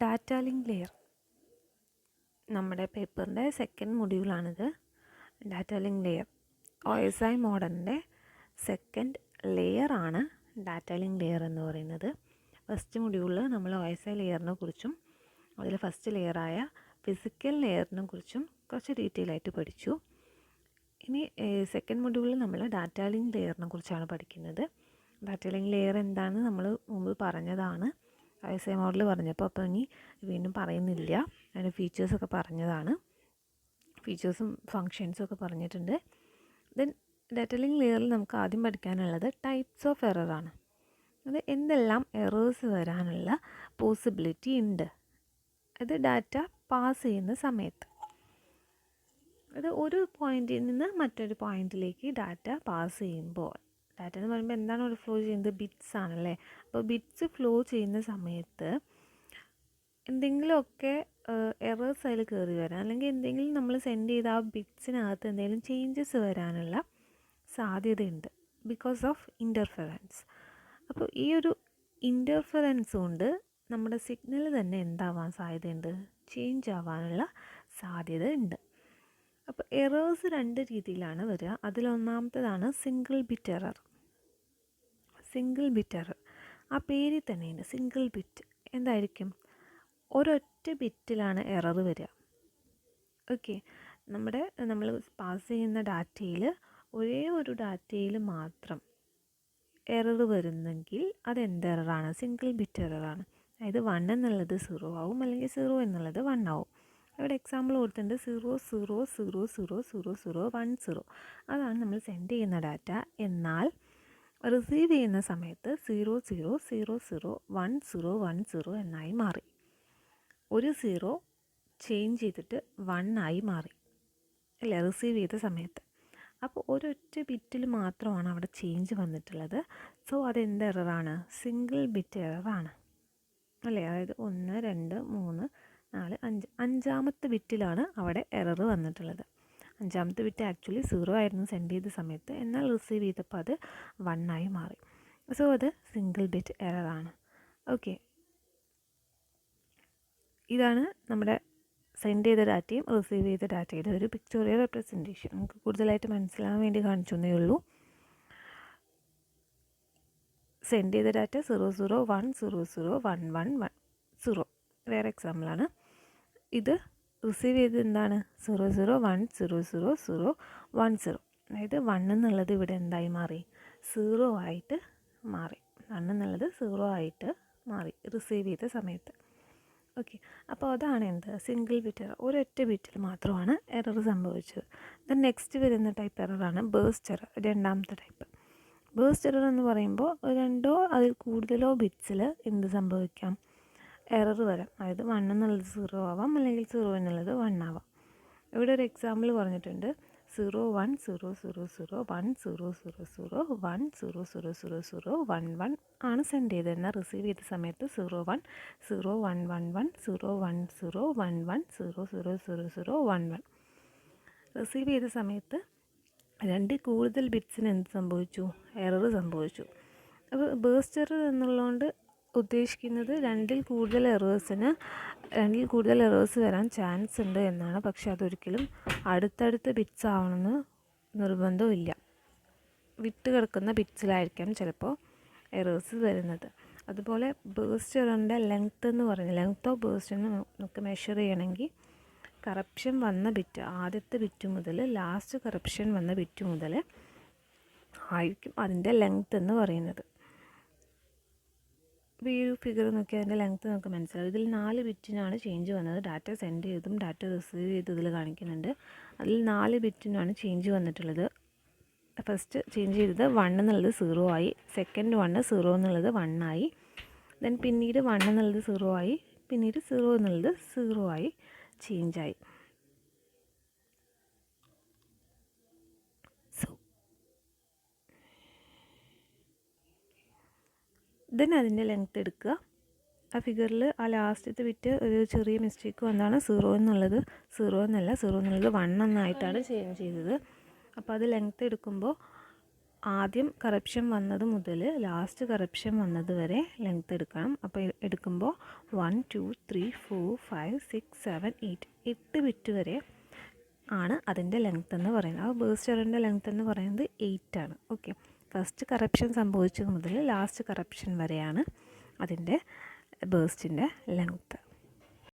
Data link layer നമ്മുടെ പേപ്പറിൻ്റെ second മൊഡ്യൂളാണിത്. ഡാറ്റ ലിങ്ക് ലെയർ OSI മോഡലിൻ്റെ സെക്കൻഡ് ലെയറാണ് ഡാറ്റ ലിങ്ക് ലെയർ എന്ന് പറയുന്നത്. ഫസ്റ്റ് മൊഡ്യൂളിൽ നമ്മൾ OSI ലെയറിനെ കുറിച്ചും അതിൽ ഫസ്റ്റ് ലെയറായ ഫിസിക്കൽ ലെയറിനെ കുറിച്ചും കുറച്ച് ഡീറ്റെയിൽ ആയിട്ട് പഠിച്ചു. ഇനി സെക്കൻഡ് മൊഡ്യൂളിൽ നമ്മൾ ഡാറ്റ ലിങ്ക് ലെയറിനെ കുറിച്ചാണ് പഠിക്കുന്നത്. ഡാറ്റ ലിങ്ക് ലെയർ എന്താണെന്ന് നമ്മൾ മുമ്പ് പറഞ്ഞതാണ്, OSI മോഡൽ പറഞ്ഞപ്പോൾ. അപ്പോൾ ഇനി വീണ്ടും പറയുന്നില്ല. അതിൻ്റെ ഫീച്ചേഴ്സൊക്കെ പറഞ്ഞതാണ്, ഫീച്ചേഴ്സും ഫങ്ഷൻസും ഒക്കെ പറഞ്ഞിട്ടുണ്ട്. ദെൻ ഡാറ്റ ലിങ്ക് ലെയറിൽ നമുക്ക് ആദ്യം പഠിക്കാനുള്ളത് ടൈപ്സ് ഓഫ് എററാണ്. അത് എന്തെല്ലാം എറേഴ്സ് വരാനുള്ള പോസിബിലിറ്റി ഉണ്ട്. അത് ഡാറ്റ പാസ് ചെയ്യുന്ന സമയത്ത്, അത് ഒരു പോയിന്റിൽ നിന്ന് മറ്റൊരു പോയിന്റിലേക്ക് ഡാറ്റ പാസ് ചെയ്യുമ്പോൾ, ഡാറ്റ എന്ന് പറയുമ്പോൾ എന്താണ് ഒരു ഫ്ലോ ചെയ്യുന്നത്? ബിറ്റ്സ് ആണല്ലേ. അപ്പോൾ ബിറ്റ്സ് ഫ്ലോ ചെയ്യുന്ന സമയത്ത് എന്തെങ്കിലുമൊക്കെ എറേഴ്സ് അതിൽ കയറി വരാൻ, അല്ലെങ്കിൽ എന്തെങ്കിലും നമ്മൾ സെൻഡ് ചെയ്ത ആ ബിറ്റ്സിനകത്ത് എന്തെങ്കിലും ചേഞ്ചസ് വരാനുള്ള സാധ്യതയുണ്ട് ബിക്കോസ് ഓഫ് ഇൻ്റർഫെറൻസ്. അപ്പോൾ ഈ ഒരു ഇൻ്റർഫെറൻസ് കൊണ്ട് നമ്മുടെ സിഗ്നൽ തന്നെ എന്താവാൻ സാധ്യതയുണ്ട്? ചേഞ്ച് ആവാനുള്ള സാധ്യത ഉണ്ട്. അപ്പോൾ എറേഴ്സ് രണ്ട് രീതിയിലാണ് വരിക. അതിലൊന്നാമത്തേതാണ് single bit error. Single bit error ആ പേരിൽ തന്നെയുണ്ട്. സിംഗിൾ ബിറ്റ് എന്തായിരിക്കും? ഒരൊറ്റ ബിറ്റിലാണ് എറർ വരിക. ഓക്കെ, നമ്മൾ പാസ് ചെയ്യുന്ന ഡാറ്റയിൽ ഒരേ ഒരു ഡാറ്റയിൽ മാത്രം എറർ വരുന്നെങ്കിൽ അതെന്ത് എററാണ്? Single bit എററാണ്. അതായത് 1 എന്നുള്ളത് 0 ആവും, അല്ലെങ്കിൽ 0 എന്നുള്ളത് 1 ആവും. ഇവിടെ എക്സാമ്പിൾ കൊടുത്തിട്ടുണ്ട് 000000010. അതാണ് നമ്മൾ സെൻഡ് ചെയ്യുന്ന ഡാറ്റ. എന്നാൽ റിസീവ് ചെയ്യുന്ന സമയത്ത് 00001010 എന്നായി മാറി. ഒരു 0 ചേഞ്ച് ചെയ്തിട്ട് 1 ആയി മാറി അല്ലേ, റിസീവ് ചെയ്ത സമയത്ത്. അപ്പോൾ ഒരൊറ്റ ബിറ്റിൽ മാത്രമാണ് അവിടെ ചേഞ്ച് വന്നിട്ടുള്ളത്. സോ അതെന്ത് എററാണ്? സിംഗിൾ ബിറ്റ് എററാണ് അല്ലേ. അതായത് 1 2 3 4 5 അഞ്ചാമത്തെ ബിറ്റിലാണ് അവിടെ എറർ വന്നിട്ടുള്ളത്. അഞ്ചാമത്തെ ബിറ്റ് ആക്ച്വലി 0 ആയിരുന്നു സെൻഡ് ചെയ്ത സമയത്ത്, എന്നാൽ റിസീവ് ചെയ്തപ്പോൾ അത് 1 ആയി മാറി. സോ അത് സിംഗിൾ ബിറ്റ് എററാണ്. ഓക്കെ, ഇതാണ് നമ്മുടെ സെൻഡ് ചെയ്ത ഡാറ്റയും റിസീവ് ചെയ്ത ഡാറ്റയുടെ ഒരു പിക്ചോറിയൽ റെപ്രസെൻറ്റേഷൻ. നമുക്ക് കൂടുതലായിട്ട് മനസ്സിലാകാൻ വേണ്ടി കാണിച്ചെന്നേ ഉള്ളൂ. സെൻഡ് ചെയ്ത ഡാറ്റ 001001110. വേറെ എക്സാമ്പിളാണ് ഇത്. റിസീവ് ചെയ്തത് എന്താണ്? 001000010. അതായത് 1 എന്നുള്ളത് ഇവിടെ എന്തായി മാറി? 0 ആയിട്ട് മാറി. 1 എന്നുള്ളത് 0 ആയിട്ട് മാറി റിസീവ് ചെയ്ത സമയത്ത്. ഓക്കെ, അപ്പോൾ അതാണ് എന്ത്? Single bit error. ഒരൊറ്റ ബിറ്റിൽ മാത്രമാണ് എറർ സംഭവിച്ചത്. ദെൻ നെക്സ്റ്റ് വരുന്ന ടൈപ്പ് എററാണ് ബേസ്റ്റ് എറർ, രണ്ടാമത്തെ ടൈപ്പ്. ബേസ്റ്റ് എറർ എന്ന് പറയുമ്പോൾ 2 അതിൽ കൂടുതലോ ബിറ്റ്സിൽ എന്ത് സംഭവിക്കാം? എറർ വരാം. അതായത് 1 എന്നുള്ളത് 0 ആവാം, അല്ലെങ്കിൽ 0 എന്നുള്ളത് 1 ആവാം. ഇവിടെ ഒരു എക്സാമ്പിൾ പറഞ്ഞിട്ടുണ്ട് 0100001000100011 ആണ് സെൻഡ് ചെയ്തത്. എന്നാൽ റിസീവ് ചെയ്ത സമയത്ത് 01011101100011. റിസീവ് ചെയ്ത സമയത്ത് 2 കൂടുതൽ ബിറ്റ്സിന് എന്ത് സംഭവിച്ചു? എറർ സംഭവിച്ചു. അപ്പോൾ ബേസ്റ്റ് എറർ എന്നുള്ളതുകൊണ്ട് ഉദ്ദേശിക്കുന്നത് 2 കൂടുതൽ എറേഴ്സ് വരാൻ ചാൻസ് ഉണ്ട് എന്നാണ്. പക്ഷെ അതൊരിക്കലും അടുത്തടുത്ത ബിറ്റ്സ് ആവണമെന്ന് നിർബന്ധമില്ല. വിട്ട് കിടക്കുന്ന ബിറ്റ്സിലായിരിക്കാം ചിലപ്പോൾ എറേഴ്സ് വരുന്നത്. അതുപോലെ ബേസ്റ്റ് എററിൻ്റെ ലെങ്ത്ത് എന്ന് പറയുന്നത്, ലെങ്ത്ത് ഓഫ് ബേസ്റ്റിന് നമുക്ക് മെഷർ ചെയ്യണമെങ്കിൽ കറപ്ഷൻ വന്ന ബിറ്റ്, ആദ്യത്തെ ബിറ്റ് മുതൽ ലാസ്റ്റ് കറപ്ഷൻ വന്ന ബിറ്റ് മുതൽ ആയിരിക്കും അതിൻ്റെ ലെങ്ത്ത് എന്ന് പറയുന്നത്. അപ്പോൾ ഈ ഒരു ഫിഗർ നോക്കി അതിൻ്റെ ലെങ്ത്ത് നമുക്ക് മനസ്സിലാവും. ഇതിൽ 4 ബിറ്റിനാണ് ചേഞ്ച് വന്നത്. ഡാറ്റ സെൻഡ് ചെയ്തതും ഡാറ്റ റിസീവ് ചെയ്തതിൽ കാണിക്കുന്നുണ്ട്. അതിൽ 4 ബിറ്റിനാണ് ചേഞ്ച് വന്നിട്ടുള്ളത്. ഫസ്റ്റ് ചേഞ്ച് ചെയ്തത് 1 എന്നുള്ളത് 0 ആയി, സെക്കൻഡ് 1 0 എന്നുള്ളത് 1 ആയി, ദെൻ പിന്നീട് 1 എന്നുള്ളത് 0 ആയി, പിന്നീട് 0 എന്നുള്ളത് 0 ആയി ചേഞ്ചായി. ദെൻ അതിൻ്റെ ലെങ്ത്ത് എടുക്കുക. ആ ഫിഗറിൽ ആ ലാസ്റ്റത്തെ ബിറ്റ് ഒരു ചെറിയ മിസ്റ്റേക്ക് വന്നാണ് 0 എന്നുള്ളത് 0 എന്നല്ല, 0 എന്നുള്ളത് 1 എന്നായിട്ടാണ് ചേഞ്ച് ചെയ്തത്. അപ്പോൾ അത് ലെങ്ത്ത് എടുക്കുമ്പോൾ ആദ്യം കറപ്ഷൻ വന്നത് മുതൽ ലാസ്റ്റ് കറപ്ഷൻ വന്നത് വരെ ലെങ്ത് എടുക്കണം. അപ്പോൾ എടുക്കുമ്പോൾ 1 2 3 4 5 6 7 8 ബിറ്റ് വരെ ആണ് അതിൻ്റെ ലെങ്ത് എന്ന് പറയുന്നത്. ആ ബേസ്റ്ററിൻ്റെ ലെങ്ത് എന്ന് പറയുന്നത് 8 ആണ്. ഓക്കെ, ഫസ്റ്റ് കറപ്ഷൻ സംഭവിച്ചത് മുതൽ ലാസ്റ്റ് കറപ്ഷൻ വരെയാണ് അതിൻ്റെ ബേസ്റ്റിൻ്റെ ലെങ്ത്ത്.